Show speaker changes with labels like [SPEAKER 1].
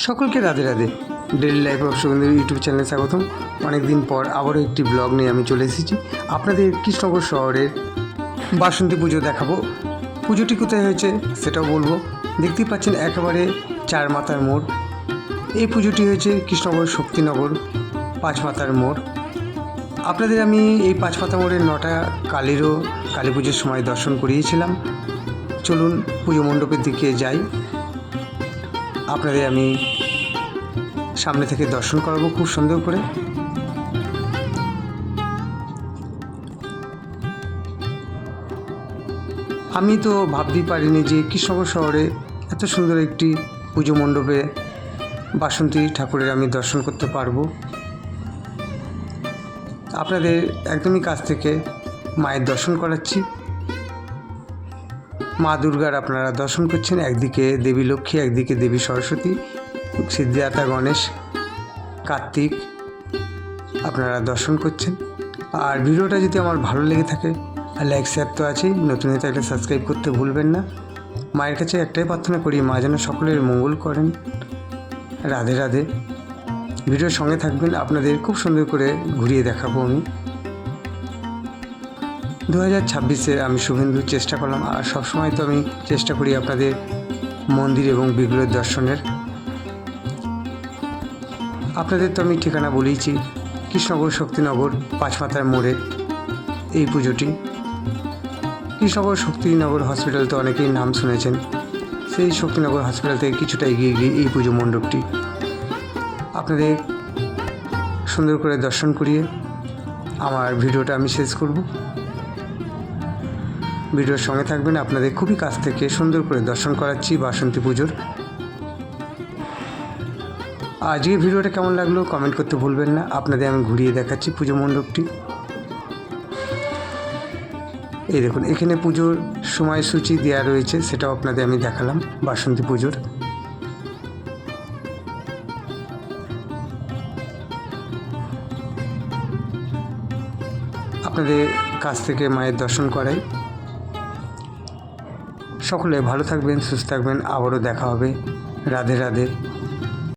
[SPEAKER 1] সকলকে Radhe Radhe. Daily life of Suvendu YouTube চ্যানেলে স্বাগতম। অনেক দিন পর আবারও একটি ব্লগ নিয়ে আমি চলে এসেছি। আপনাদের কৃষ্ণনগর শহরের বাসন্তী পুজো দেখাবো। পুজোটি কোথায় হয়েছে সেটাও বলবো। দেখতেই পাচ্ছেন একেবারে চার মাথার মোড়। এই পুজোটি হয়েছে কৃষ্ণনগর শক্তিনগর পাঁচ মাথার মোড়। আপনাদের আমি এই পাঁচ মাথা মোড়ের নটা কালীরও কালী পুজোর সময় দর্শন করিয়েছিলাম। চলুন পুজো মণ্ডপের দিকে যাই, আপনাদের আমি সামনে থেকে দর্শন করাবো খুব সুন্দর করে। আমি তো ভাবতেই পারিনি যে কৃষ্ণনগর শহরে এত সুন্দর একটি পুজো মণ্ডপে বাসন্তী ঠাকুরের আমি দর্শন করতে পারবো। আপনাদের একদমই কাছ থেকে মায়ের দর্শন করাচ্ছি। মা দুর্গার আপনারা দর্শন করছেন, একদিকে দেবী লক্ষ্মী, একদিকে দেবী সরস্বতী, সিদ্ধিদাতা গণেশ, কার্তিক আপনারা দর্শন করছেন। আর ভিডিওটা যদি আমার ভালো লেগে থাকে লাইক শেয়ার তো আছেই, নতুন হয়ে থাকলে সাবস্ক্রাইব করতে ভুলবেন না। মায়ের কাছে একটাই প্রার্থনা করি, মা যেন সকলের মঙ্গল করেন। রাধে রাধে। ভিডিওর সঙ্গে থাকবেন, আপনাদের খুব সুন্দর করে ঘুরিয়ে দেখাবো আমি। 2026-এ আমি শুভেন্দু চেষ্টা করলাম, আর সবসময় তো আমি চেষ্টা করি আপনাদের মন্দির এবং বিগ্রহের দর্শনের। আপনাদের তো আমি ঠিকানা বলেইছি, কৃষ্ণনগর শক্তিনগর পাঁচ মাথার মোড়ে এই পুজোটি। কৃষ্ণনগর শক্তিনগর হসপিটাল তো অনেকেই নাম শুনেছেন, সেই শক্তিনগর হসপিটাল থেকে কিছুটা এগিয়ে গিয়ে এই পুজো মণ্ডপটি। আপনাদের সুন্দর করে দর্শন করিয়ে আমার ভিডিওটা আমি শেষ করব। ভিডিওর সঙ্গে থাকবেন, আপনাদের খুবই কাছ থেকে সুন্দর করে দর্শন করাচ্ছি বাসন্তী পুজোর। আজকে ভিডিওটা কেমন লাগলো কমেন্ট করতে ভুলবেন না। আপনাদের আমি ঘুরিয়ে দেখাচ্ছি পুজো মণ্ডপটি। এই দেখুন, এখানে পুজোর সময়সূচি দেওয়া রয়েছে, সেটাও আপনাদের আমি দেখালাম বাসন্তী পুজোর। আপনাদের কাছ থেকে মায়ের দর্শন করাই। সকলে ভালো থাকবেন, সুস্থ থাকবেন, আবারও দেখা হবে। রাধে রাধে।